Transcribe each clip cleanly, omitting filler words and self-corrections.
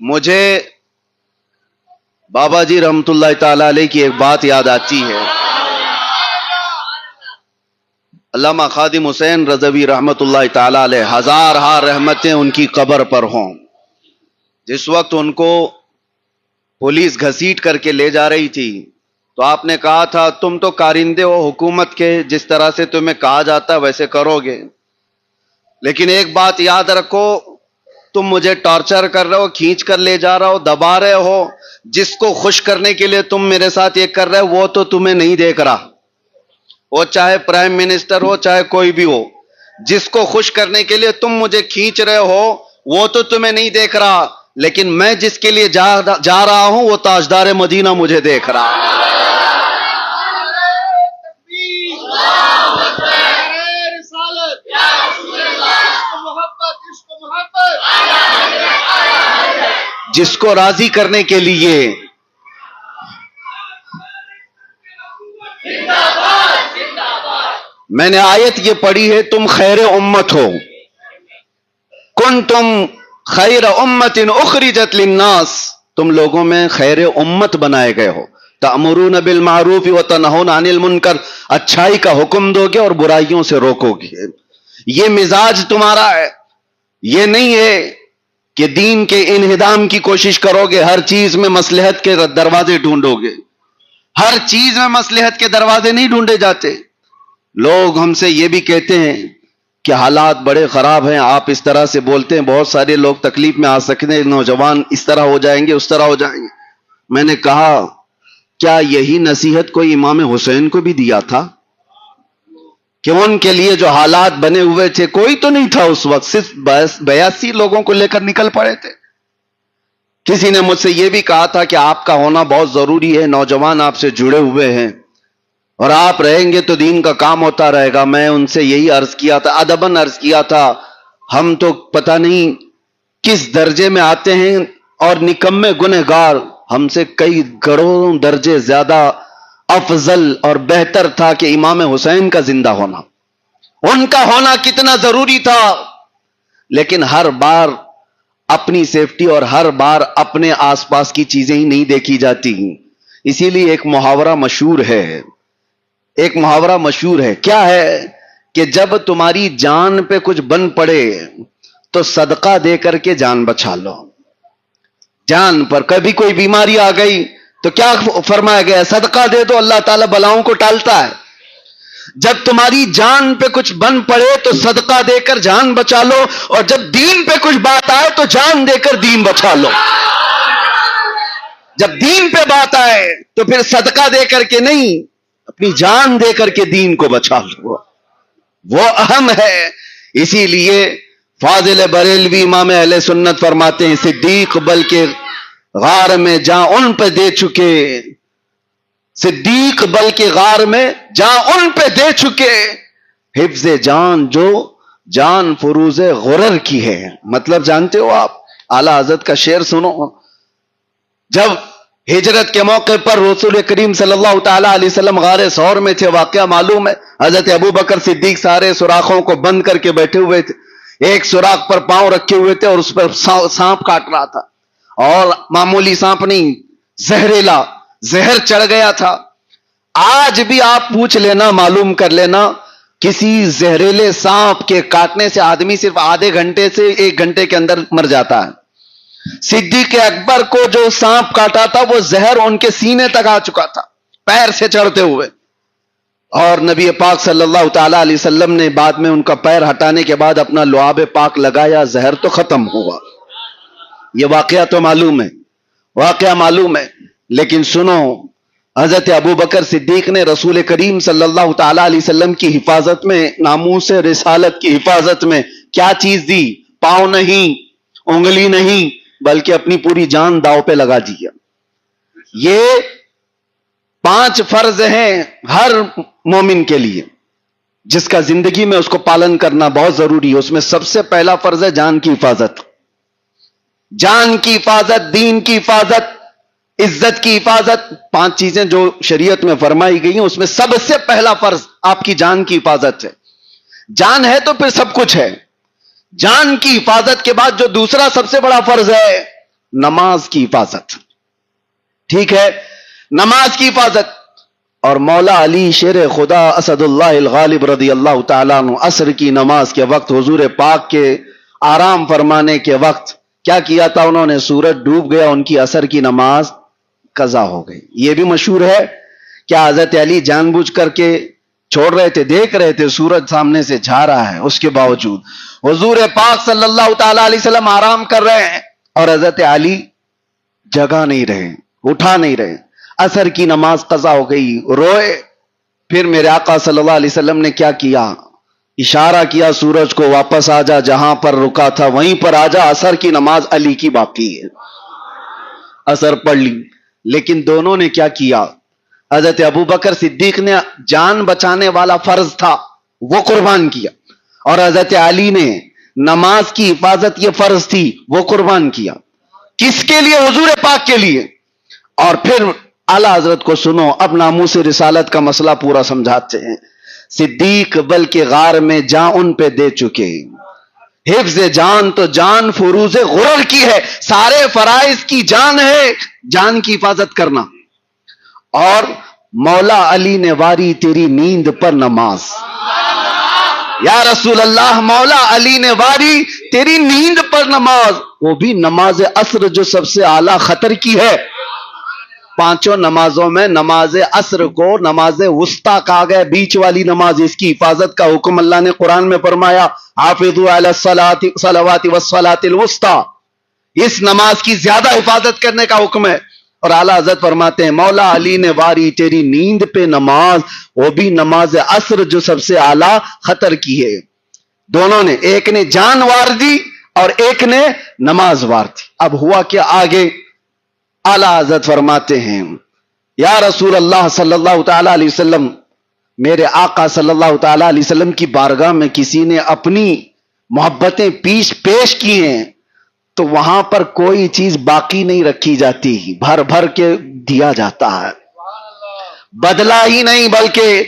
مجھے بابا جی رحمت اللہ تعالی علیہ کی ایک بات یاد آتی ہے. علامہ خادم حسین رضوی رحمت اللہ تعالی علیہ، ہزار رحمتیں ان کی قبر پر ہوں. جس وقت ان کو پولیس گھسیٹ کر کے لے جا رہی تھی تو آپ نے کہا تھا تم تو کارندے ہو حکومت کے، جس طرح سے تمہیں کہا جاتا ویسے کرو گے، لیکن ایک بات یاد رکھو، تم مجھے ٹارچر کر رہے ہو، کھینچ کر لے جا رہا ہو، دبا رہے ہو. جس کو خوش کرنے کے لیے تم میرے ساتھ یہ کر رہے ہو وہ تو تمہیں نہیں دیکھ رہا، وہ چاہے پرائم منسٹر ہو چاہے کوئی بھی ہو. جس کو خوش کرنے کے لیے تم مجھے کھینچ رہے ہو وہ تو تمہیں نہیں دیکھ رہا، لیکن میں جس کے لیے جا رہا ہوں وہ تاجدار مدینہ مجھے دیکھ رہا. جس کو راضی کرنے کے لیے میں نے آیت یہ پڑھی ہے، تم خیر امت ہو، کنتم خیر امت اخرجت للناس، تم لوگوں میں خیر امت بنائے گئے ہو. تأمرون بالمعروف وتنہون عن المنکر، اچھائی کا حکم دو گے اور برائیوں سے روکو گے. یہ مزاج تمہارا ہے. یہ نہیں ہے کہ دین کے انہدام کی کوشش کرو گے، ہر چیز میں مصلحت کے دروازے ڈھونڈو گے. ہر چیز میں مصلحت کے دروازے نہیں ڈھونڈے جاتے. لوگ ہم سے یہ بھی کہتے ہیں کہ حالات بڑے خراب ہیں، آپ اس طرح سے بولتے ہیں، بہت سارے لوگ تکلیف میں آ سکتے ہیں، نوجوان اس طرح ہو جائیں گے اس طرح ہو جائیں گے. میں نے کہا کیا یہی نصیحت کوئی امام حسین کو بھی دیا تھا کہ ان کے لیے جو حالات بنے ہوئے تھے، کوئی تو نہیں تھا اس وقت، صرف 82 لوگوں کو لے کر نکل پڑے تھے. کسی نے مجھ سے یہ بھی کہا تھا کہ آپ کا ہونا بہت ضروری ہے، نوجوان آپ سے جڑے ہوئے ہیں اور آپ رہیں گے تو دین کا کام ہوتا رہے گا. میں ان سے یہی عرض کیا تھا، ادباً عرض کیا تھا، ہم تو پتہ نہیں کس درجے میں آتے ہیں اور نکمے گنہگار، ہم سے کئی کروڑوں درجے زیادہ افضل اور بہتر تھا کہ امام حسین کا زندہ ہونا، ان کا ہونا کتنا ضروری تھا. لیکن ہر بار اپنی سیفٹی اور ہر بار اپنے آس پاس کی چیزیں ہی نہیں دیکھی جاتی. اسی لیے ایک محاورہ مشہور ہے، کیا ہے کہ جب تمہاری جان پہ کچھ بن پڑے تو صدقہ دے کر کے جان بچا لو. جان پر کبھی کوئی بیماری آ گئی تو کیا فرمایا گیا؟ صدقہ دے دو، اللہ تعالیٰ بلاؤں کو ٹالتا ہے. جب تمہاری جان پہ کچھ بن پڑے تو صدقہ دے کر جان بچا لو، اور جب دین پہ کچھ بات آئے تو جان دے کر دین بچا لو. جب دین پہ بات آئے تو پھر صدقہ دے کر کے نہیں، اپنی جان دے کر کے دین کو بچا لو، وہ اہم ہے. اسی لیے فاضل بریلوی امام اہل سنت فرماتے ہیں، صدیق بلکہ غار میں جاں ان پہ دے چکے، صدیق بلکہ غار میں جاں ان پہ دے چکے، حفظ جان جو جان فروز غرر کی ہے. مطلب جانتے ہو آپ؟ اعلیٰ حضرت کا شعر سنو. جب ہجرت کے موقع پر رسول کریم صلی اللہ تعالی علیہ وسلم غار ثور میں تھے، واقعہ معلوم ہے، حضرت ابو بکر صدیق سارے سوراخوں کو بند کر کے بیٹھے ہوئے تھے، ایک سوراخ پر پاؤں رکھے ہوئے تھے اور اس پر سانپ کاٹ رہا تھا، اور معمولی سانپ نہیں، زہریلا زہر چڑھ گیا تھا. آج بھی آپ پوچھ لینا، معلوم کر لینا، کسی زہریلے سانپ کے کاٹنے سے آدمی صرف آدھے گھنٹے سے 1 گھنٹے کے اندر مر جاتا ہے. صدیق اکبر کو جو سانپ کاٹا تھا وہ زہر ان کے سینے تک آ چکا تھا پیر سے چڑھتے ہوئے، اور نبی پاک صلی اللہ تعالی علیہ وسلم نے بعد میں ان کا پیر ہٹانے کے بعد اپنا لعاب پاک لگایا، زہر تو ختم ہوا. یہ واقعہ تو معلوم ہے. لیکن سنو، حضرت ابو بکر صدیق نے رسول کریم صلی اللہ تعالی علیہ وسلم کی حفاظت میں، ناموس رسالت کی حفاظت میں کیا چیز دی؟ پاؤں نہیں، انگلی نہیں، بلکہ اپنی پوری جان داؤ پہ لگا دیا. یہ 5 فرض ہیں ہر مومن کے لیے، جس کا زندگی میں اس کو پالن کرنا بہت ضروری ہے. اس میں سب سے پہلا فرض ہے جان کی حفاظت. جان کی حفاظت، دین کی حفاظت، عزت کی حفاظت. 5 چیزیں جو شریعت میں فرمائی گئی ہیں، اس میں سب سے پہلا فرض آپ کی جان کی حفاظت ہے. جان ہے تو پھر سب کچھ ہے. جان کی حفاظت کے بعد جو دوسرا سب سے بڑا فرض ہے نماز کی حفاظت. ٹھیک ہے, نماز کی حفاظت. اور مولا علی شیر خدا اسد اللہ الغالب رضی اللہ تعالیٰ عنہ عصر کی نماز کے وقت حضور پاک کے آرام فرمانے کے وقت کیا کیا تھا انہوں نے؟ سورج ڈوب گیا, ان کی عصر کی نماز قضا ہو گئی. یہ بھی مشہور ہے. کیا حضرت علی جان بوجھ کر کے چھوڑ رہے تھے؟ دیکھ رہے تھے سورج سامنے سے جا رہا ہے, اس کے باوجود حضور پاک صلی اللہ تعالی علیہ وسلم آرام کر رہے ہیں اور حضرت علی جگہ نہیں رہے, اٹھا نہیں رہے. عصر کی نماز قضا ہو گئی, روئے. پھر میرے آقا صلی اللہ علیہ وسلم نے کیا کیا؟ اشارہ کیا سورج کو, واپس آ جا, جہاں پر رکا تھا وہیں پر آ جا, عصر کی نماز علی کی باقی ہے. عصر پڑھ لی. لیکن دونوں نے کیا کیا؟ حضرت ابوبکر صدیق نے جان بچانے والا فرض تھا وہ قربان کیا, اور حضرت علی نے نماز کی حفاظت یہ فرض تھی وہ قربان کیا. کس کے لیے؟ حضور پاک کے لیے. اور پھر اعلیٰ حضرت کو سنو, اب ناموس رسالت کا مسئلہ پورا سمجھاتے ہیں. صدیق بلکہ غار میں جان ان پہ دے چکے. حفظ جان تو جان فروز غرر کی ہے, سارے فرائض کی جان ہے جان کی حفاظت کرنا. اور مولا علی نے واری تیری نیند پر نماز. یا رسول اللہ, مولا علی نے واری تیری نیند پر نماز, وہ بھی نماز عصر جو سب سے اعلیٰ خطر کی ہے. پانچوں نمازوں میں نماز عصر کو نماز وسطیٰ کہا گیا, بیچ والی نماز. اس کی حفاظت کا حکم اللہ نے قرآن میں فرمایا, حافظوا علی الصلوات والصلاۃ الوسطیٰ. اس نماز کی زیادہ حفاظت کرنے کا حکم ہے. اور اعلیٰ حضرت فرماتے ہیں مولا علی نے واری تیری نیند پہ نماز, وہ بھی نماز عصر جو سب سے اعلیٰ خطر کی ہے. دونوں نے, ایک نے جان وار دی اور ایک نے نماز وار دی. اب ہوا کہ آگے اعلیٰ حضرت فرماتے ہیں یا رسول اللہ صلی اللہ تعالی علیہ وسلم, میرے آقا صلی اللہ تعالی علیہ وسلم کی بارگاہ میں کسی نے اپنی محبتیں پیش کی ہیں تو وہاں پر کوئی چیز باقی نہیں رکھی جاتی, بھر بھر کے دیا جاتا ہے. بدلا ہی نہیں بلکہ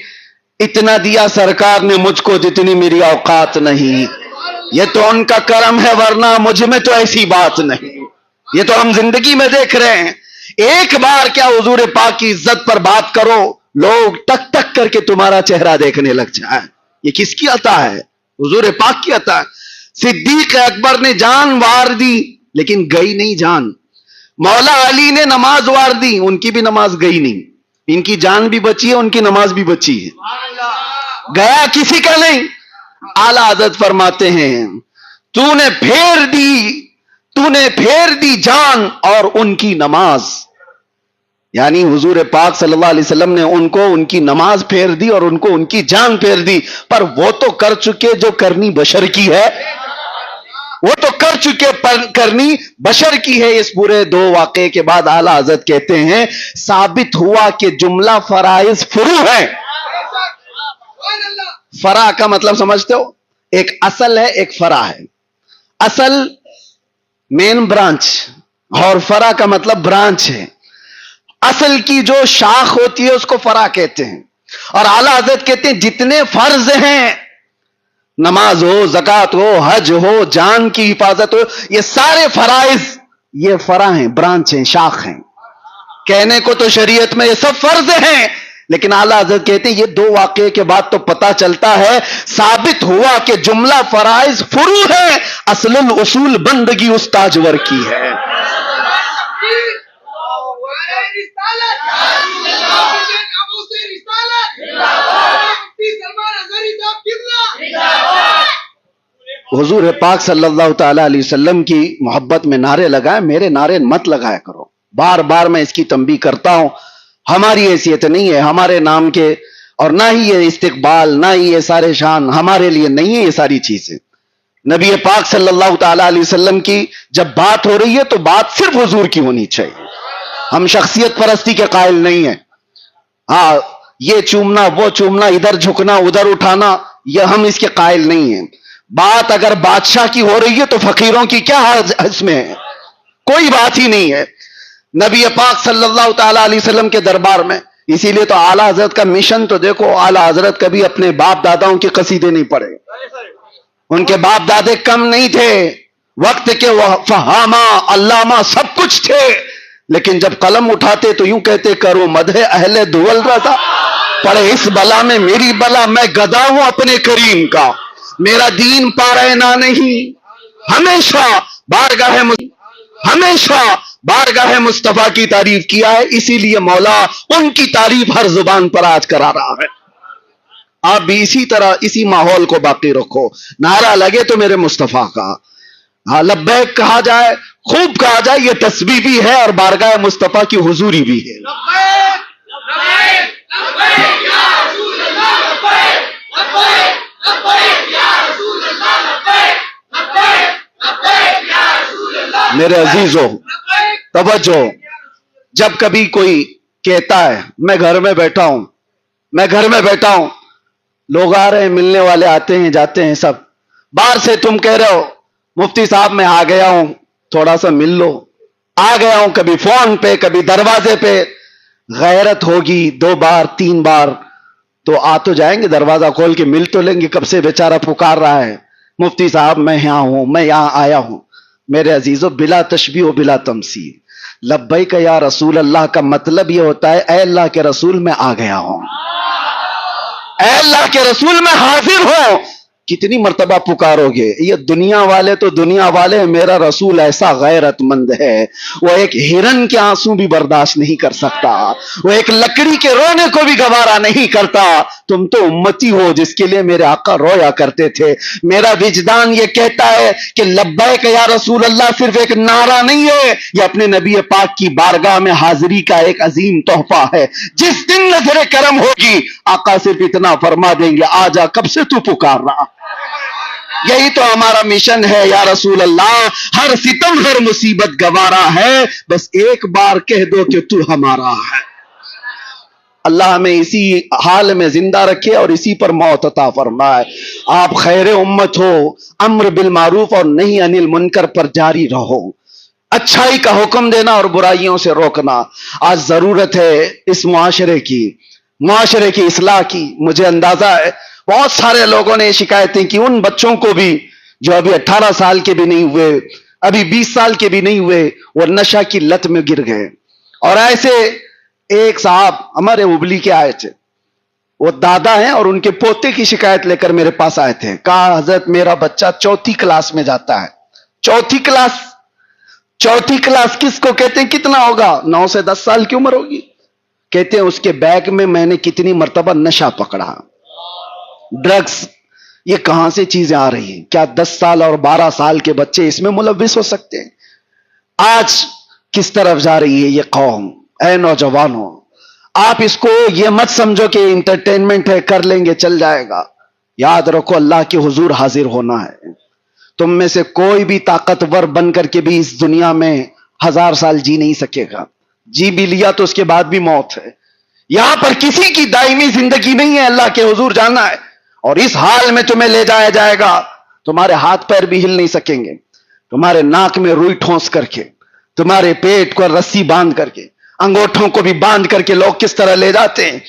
اتنا دیا سرکار نے مجھ کو جتنی میری اوقات نہیں. یہ تو ان کا کرم ہے, ورنہ مجھ میں تو ایسی بات نہیں. یہ تو ہم زندگی میں دیکھ رہے ہیں. ایک بار کیا حضور پاک کی عزت پر بات کرو, لوگ ٹک ٹک کر کے تمہارا چہرہ دیکھنے لگ جائیں. یہ کس کی عطا ہے؟ حضور پاک کی عطا ہے. صدیق اکبر نے جان وار دی لیکن گئی نہیں جان. مولا علی نے نماز وار دی, ان کی بھی نماز گئی نہیں. ان کی جان بھی بچی ہے, ان کی نماز بھی بچی ہے, گیا کسی کا نہیں. اعلیٰ حضرت فرماتے ہیں تو نے پھیر دی جان اور ان کی نماز. یعنی حضور پاک صلی اللہ علیہ وسلم نے ان کو ان کی نماز پھیر دی اور ان کو ان کی جان پھیر دی. پر وہ تو کر چکے جو کرنی بشر کی ہے, وہ تو کر چکے کرنی بشر کی ہے. اس پورے دو واقعے کے بعد اعلیٰ حضرت کہتے ہیں ثابت ہوا کہ جملہ فرائض فرو ہے. فرع کا مطلب سمجھتے ہو؟ ایک اصل ہے, ایک فرع ہے. اصل مین برانچ اور فرع کا مطلب برانچ ہے. اصل کی جو شاخ ہوتی ہے اس کو فرع کہتے ہیں. اور اعلیٰ حضرت کہتے ہیں جتنے فرض ہیں, نماز ہو, زکات ہو, حج ہو, جان کی حفاظت ہو, یہ سارے فرائض یہ فرع ہیں, برانچ ہیں, شاخ ہیں. کہنے کو تو شریعت میں یہ سب فرض ہیں, لیکن اعلیٰ حضرت کہتے ہیں یہ دو واقعے کے بعد تو پتا چلتا ہے, ثابت ہوا کہ جملہ فرائض فرو ہے, اصل الاصول بندگی اس تاجور کی ہے. حضور پاک صلی اللہ تعالی علیہ وسلم کی محبت میں نعرے لگائے, میرے نعرے مت لگایا کرو. بار بار میں اس کی تنبیہ کرتا ہوں, ہماری حیثیت نہیں ہے ہمارے نام کے, اور نہ ہی یہ استقبال, نہ ہی یہ سارے شان ہمارے لیے نہیں ہے. یہ ساری چیزیں نبی پاک صلی اللہ تعالی علیہ وسلم کی جب بات ہو رہی ہے تو بات صرف حضور کی ہونی چاہیے. ہم شخصیت پرستی کے قائل نہیں ہیں. ہاں, یہ چومنا وہ چومنا, ادھر جھکنا ادھر اٹھانا, یہ ہم اس کے قائل نہیں ہیں. بات اگر بادشاہ کی ہو رہی ہے تو فقیروں کی کیا اس میں ہے؟ کوئی بات ہی نہیں ہے. نبی پاک صلی اللہ تعالی علیہ وسلم کے دربار میں, اسی لیے تو اعلیٰ حضرت کا مشن تو دیکھو, اعلیٰ حضرت کبھی اپنے باپ داداؤں کے قصیدے نہیں پڑھے. ان کے باپ دادے کم نہیں تھے, وقت کے فہامہ علامہ سب کچھ تھے، لیکن جب قلم اٹھاتے تو یوں کہتے کرو مدح اہل دول رضا، پڑے اس بلا میں میری بلا، میں گدا ہوں اپنے کریم کا، میرا دین پارینہ نہیں، ہمیشہ بارگاہ مصطفیٰ کی تعریف کیا ہے، اسی لیے مولا ان کی تعریف ہر زبان پر آج کرا رہا ہے۔ آپ بھی اسی طرح اسی ماحول کو باقی رکھو، نعرہ لگے تو میرے مصطفیٰ کا، ہاں لبیک کہا جائے، خوب کہا جائے، یہ تسبیح بھی ہے اور بارگاہ مصطفیٰ کی حضوری بھی ہے۔ میرے عزیزو توجہ، جب کبھی کوئی کہتا ہے میں گھر میں بیٹھا ہوں، لوگ آ رہے ہیں، ملنے والے آتے ہیں جاتے ہیں، سب باہر سے تم کہہ رہے ہو مفتی صاحب میں آ گیا ہوں تھوڑا سا مل لو، آ گیا ہوں، کبھی فون پہ کبھی دروازے پہ، غیرت ہوگی 2 بار 3 بار تو آ تو جائیں گے، دروازہ کھول کے مل تو لیں گے، کب سے بیچارہ پکار رہا ہے مفتی صاحب میں یہاں ہوں، میں یہاں آیا ہوں۔ میرے عزیزو بلا تشبیہ و بلا تمثیل، لبیک یا رسول اللہ کا مطلب یہ ہوتا ہے اے اللہ کے رسول میں آ گیا ہوں، اے اللہ کے رسول میں حاضر ہوں۔ کتنی مرتبہ پکارو گے؟ یہ دنیا والے تو دنیا والے، میرا رسول ایسا غیرت مند ہے، وہ ایک ہرن کے آنسو بھی برداشت نہیں کر سکتا، وہ ایک لکڑی کے رونے کو بھی گوارا نہیں کرتا۔ تم تو امتی ہو جس کے لیے میرے آقا رویا کرتے تھے۔ میرا وجدان یہ کہتا ہے کہ لبیک یا رسول اللہ صرف ایک نعرہ نہیں ہے، یہ اپنے نبی پاک کی بارگاہ میں حاضری کا ایک عظیم تحفہ ہے۔ جس دن نظر کرم ہوگی آقا صرف اتنا فرما دیں گے آ جا، کب سے تو پکار رہا۔ یہی تو ہمارا مشن ہے یا رسول اللہ، ہر ستم ہر مصیبت گوارا ہے، بس ایک بار کہہ دو کہ تو ہمارا ہے۔ اللہ ہمیں اسی حال میں زندہ رکھے اور اسی پر موت عطا فرمائے۔ آپ خیر امت ہو، امر بالمعروف اور نہی عن المنکر پر جاری رہو، اچھائی کا حکم دینا اور برائیوں سے روکنا۔ آج ضرورت ہے اس معاشرے کی اصلاح کی۔ مجھے اندازہ ہے بہت سارے لوگوں نے شکایتیں کی، ان بچوں کو بھی جو ابھی 18 سال کے بھی نہیں ہوئے، ابھی 20 سال کے بھی نہیں ہوئے، وہ نشہ کی لت میں گر گئے۔ اور ایسے ایک صاحب ہمارے ابلی کے آئے تھے، وہ دادا ہیں اور ان کے پوتے کی شکایت لے کر میرے پاس آئے تھے، کہا حضرت میرا بچہ 4تھی کلاس میں جاتا ہے۔ 4تھی کلاس کس کو کہتے ہیں؟ کتنا ہوگا؟ 9 سے 10 سال کی عمر ہوگی۔ کہتے ہیں اس کے بیگ میں میں نے کتنی مرتبہ نشہ پکڑا، ڈرگز۔ یہ کہاں سے چیزیں آ رہی ہیں؟ کیا 10 سال اور 12 سال کے بچے اس میں ملوث ہو سکتے ہیں؟ آج کس طرف جا رہی ہے یہ قوم؟ اے نوجوانوں، آپ اس کو یہ مت سمجھو کہ انٹرٹینمنٹ ہے، کر لیں گے چل جائے گا۔ یاد رکھو اللہ کے حضور حاضر ہونا ہے۔ تم میں سے کوئی بھی طاقتور بن کر کے بھی اس دنیا میں 1000 سال جی نہیں سکے گا، جی بھی لیا تو اس کے بعد بھی موت ہے۔ یہاں پر کسی کی دائمی زندگی نہیں ہے، اللہ کے حضور جانا ہے، اور اس حال میں تمہیں لے جایا جائے گا، تمہارے ہاتھ پیر بھی ہل نہیں سکیں گے، تمہارے ناک میں روئی ٹھونس کر کے، تمہارے پیٹ کو رسی باندھ کر کے، انگوٹھوں کو بھی باندھ کر کے لوگ کس طرح لے جاتے ہیں،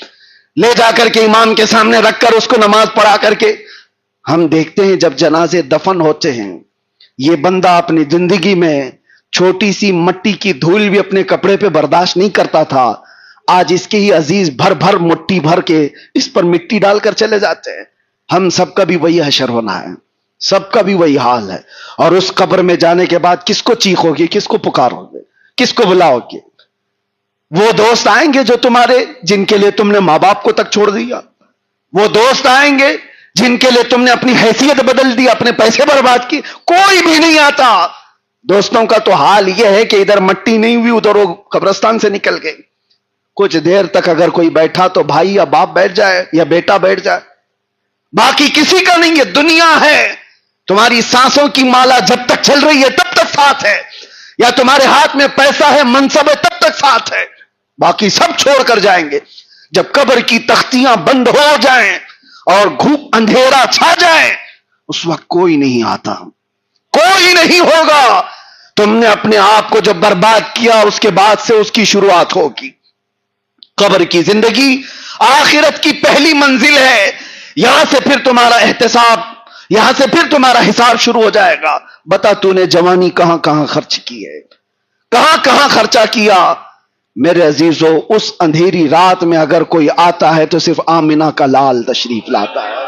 لے جا کر کے امام کے سامنے رکھ کر اس کو نماز پڑھا کر کے۔ ہم دیکھتے ہیں جب جنازے دفن ہوتے ہیں، یہ بندہ اپنی زندگی میں چھوٹی سی مٹی کی دھول بھی اپنے کپڑے پہ برداشت نہیں کرتا تھا، آج اس کے ہی عزیز بھر مٹی بھر کے اس پر مٹی ڈال کر چلے جاتے ہیں۔ ہم سب کا بھی وہی حشر ہونا ہے، سب کا بھی وہی حال ہے، اور اس قبر میں جانے کے بعد کس کو چیخو گے، کس کو پکارو گے، کس کو بلاؤ گے؟ وہ دوست آئیں گے جو جن کے لیے تم نے ماں باپ کو تک چھوڑ دیا، وہ دوست آئیں گے جن کے لیے تم نے اپنی حیثیت بدل دی، اپنے پیسے برباد کی، کوئی بھی نہیں آتا۔ دوستوں کا تو حال یہ ہے کہ ادھر مٹی نہیں ہوئی ادھر وہ قبرستان سے نکل گئے، کچھ دیر تک اگر کوئی بیٹھا تو بھائی یا باپ بیٹھ جائے یا بیٹا بیٹھ جائے، باقی کسی کا نہیں ہے۔ دنیا ہے، تمہاری سانسوں کی مالا جب تک چل رہی ہے تب تک ساتھ ہے، یا تمہارے ہاتھ میں پیسہ ہے، منصب ہے، تب تک ساتھ ہے، باقی سب چھوڑ کر جائیں گے۔ جب قبر کی تختیاں بند ہو جائیں اور گھوپ اندھیرا چھا جائے، اس وقت کوئی نہیں آتا، کوئی نہیں ہوگا۔ تم نے اپنے آپ کو جب برباد کیا، اس کے بعد سے اس کی شروعات ہوگی۔ قبر کی زندگی آخرت کی پہلی منزل ہے، یہاں سے پھر تمہارا احتساب یہاں سے پھر تمہارا حساب شروع ہو جائے گا. بتا تو نے جوانی کہاں کہاں خرچ کی ہے, کہاں کہاں خرچہ کیا. میرے عزیزو, اس اندھیری رات میں اگر کوئی آتا ہے تو صرف آمنہ کا لال تشریف لاتا ہے.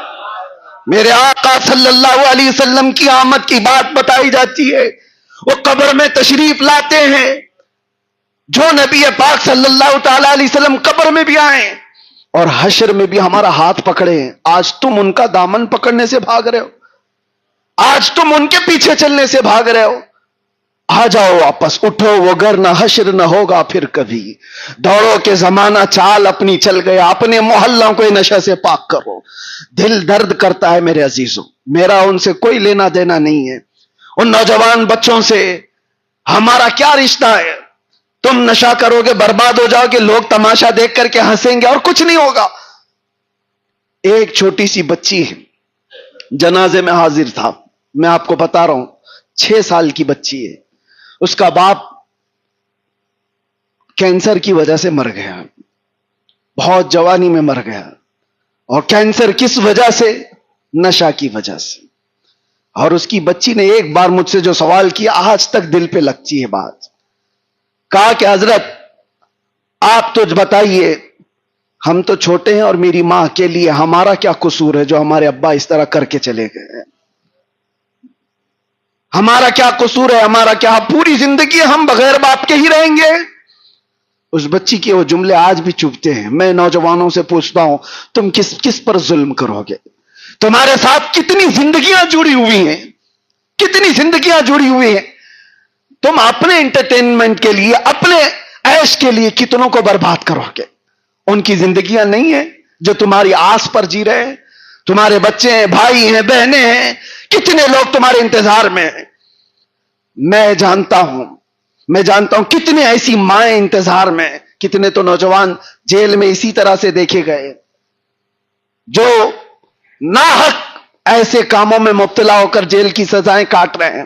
میرے آقا صلی اللہ علیہ وسلم کی آمد کی بات بتائی جاتی ہے. وہ قبر میں تشریف لاتے ہیں. جو نبی پاک صلی اللہ تعالی علیہ وسلم قبر میں بھی آئیں اور حشر میں بھی ہمارا ہاتھ پکڑے. آج تم ان کا دامن پکڑنے سے بھاگ رہے ہو, آج تم ان کے پیچھے چلنے سے بھاگ رہے ہو. آ جاؤ واپس, اٹھو, وگرنہ حشر نہ ہوگا پھر کبھی. دوڑو کے زمانہ چال اپنی چل گیا, اپنے محلوں کو نشہ سے پاک کرو. دل درد کرتا ہے میرے عزیزوں, میرا ان سے کوئی لینا دینا نہیں ہے. ان نوجوان بچوں سے ہمارا کیا رشتہ ہے؟ تم نشہ کرو گے, برباد ہو جاؤ گے, لوگ تماشا دیکھ کر کے ہنسیں گے اور کچھ نہیں ہوگا. ایک چھوٹی سی بچی جنازے میں حاضر تھا, میں آپ کو بتا رہا ہوں, 6 سال کی بچی ہے. اس کا باپ کینسر کی وجہ سے مر گیا, بہت جوانی میں مر گیا. اور کینسر کس وجہ سے؟ نشہ کی وجہ سے. اور اس کی بچی نے ایک بار مجھ سے جو سوال کیا, آج تک دل پہ لگتی ہے بات. کہا کہ حضرت آپ تو بتائیے, ہم تو چھوٹے ہیں اور میری ماں کے لیے ہمارا کیا قصور ہے جو ہمارے ابا اس طرح کر کے چلے گئے؟ ہمارا کیا قصور ہے, ہمارا کیا, پوری زندگی ہم بغیر باپ کے ہی رہیں گے؟ اس بچی کے وہ جملے آج بھی چبھتے ہیں. میں نوجوانوں سے پوچھتا ہوں, تم کس پر ظلم کرو گے؟ تمہارے ساتھ کتنی زندگیاں جڑی ہوئی ہیں, کتنی زندگیاں جڑی ہوئی ہیں. تم اپنے انٹرٹینمنٹ کے لیے, اپنے عیش کے لیے کتنوں کو برباد کرو گے. ان کی زندگیاں نہیں ہیں جو تمہاری آس پر جی رہے ہیں. تمہارے بچے ہیں, بھائی ہیں, بہنیں ہیں, کتنے لوگ تمہارے انتظار میں ہیں. میں جانتا ہوں کتنے ایسی مائیں انتظار میں. کتنے تو نوجوان جیل میں اسی طرح سے دیکھے گئے جو ناحق ایسے کاموں میں مبتلا ہو کر جیل کی سزائیں کاٹ رہے ہیں,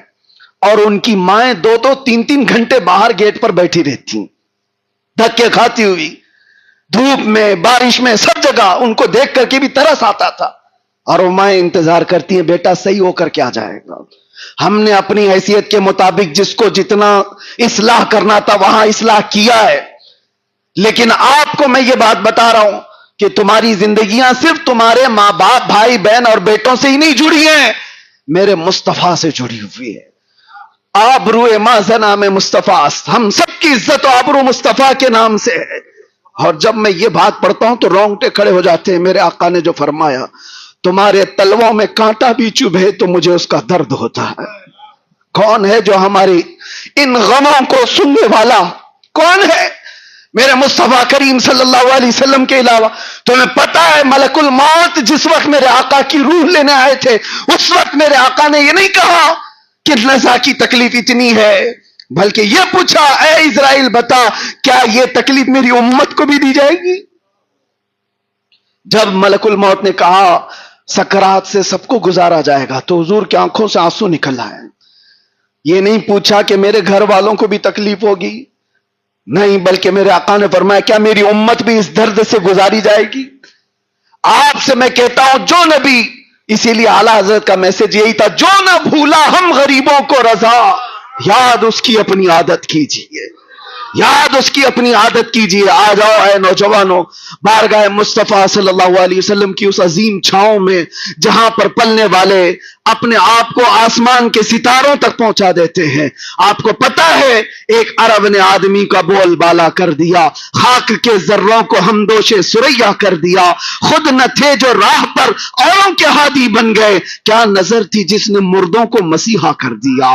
اور ان کی مائیں 2-3 گھنٹے باہر گیٹ پر بیٹھی رہتی, دھکے کھاتی ہوئی, دھوپ میں, بارش میں, سب جگہ. ان کو دیکھ کر کے بھی ترس آتا تھا. اور وہ مائیں انتظار کرتی ہیں, بیٹا صحیح ہو کر کیا جائے گا. ہم نے اپنی حیثیت کے مطابق جس کو جتنا اصلاح کرنا تھا وہاں اصلاح کیا ہے. لیکن آپ کو میں یہ بات بتا رہا ہوں کہ تمہاری زندگیاں صرف تمہارے ماں باپ, بھائی بہن اور بیٹوں سے ہی نہیں جڑی ہیں, میرے مصطفیٰ سے جڑی ہوئی ہے. آبرو ماذا نام مصطفیٰ, ہم سب کی عزت و آبرو مصطفیٰ کے نام سے ہے. اور جب میں یہ بات پڑھتا ہوں تو رونگٹے کھڑے ہو جاتے ہیں. میرے آقا نے جو فرمایا, تمہارے تلووں میں کانٹا بھی چبھے تو مجھے اس کا درد ہوتا ہے. کون ہے جو ہماری ان غموں کو سننے والا؟ کون ہے میرے مصطفیٰ کریم صلی اللہ علیہ وسلم کے علاوہ؟ تمہیں پتا ہے ملک الموت جس وقت میرے آقا کی روح لینے آئے تھے, اس وقت میرے آقا نے یہ نہیں کہا کہ نزا کی تکلیف اتنی ہے, بلکہ یہ پوچھا, اے اسرائیل بتا کیا یہ تکلیف میری امت کو بھی دی جائے گی؟ جب ملک الموت نے کہا سکرات سے سب کو گزارا جائے گا, تو حضور کی آنکھوں سے آنسو نکل آئے. یہ نہیں پوچھا کہ میرے گھر والوں کو بھی تکلیف ہوگی, نہیں, بلکہ میرے آقا نے فرمایا کیا میری امت بھی اس درد سے گزاری جائے گی؟ آپ سے میں کہتا ہوں جو نبی, اسی لیے اعلیٰ حضرت کا میسج یہی تھا, جو نہ بھولا ہم غریبوں کو رضا, یاد اس کی اپنی عادت کیجیے, یاد اس کی اپنی عادت کیجیے. آ جاؤ اے نوجوانوں, بارگاہ مصطفیٰ صلی اللہ علیہ وسلم کی اس عظیم چھاؤں میں جہاں پر پلنے والے اپنے آپ کو آسمان کے ستاروں تک پہنچا دیتے ہیں. آپ کو پتا ہے ایک عرب نے آدمی کا بول بالا کر دیا, خاک کے ذروں کو ہمدوش سریا کر دیا, خود نہ تھے جو راہ پر اوروں کے ہادی بن گئے, کیا نظر تھی جس نے مردوں کو مسیحا کر دیا.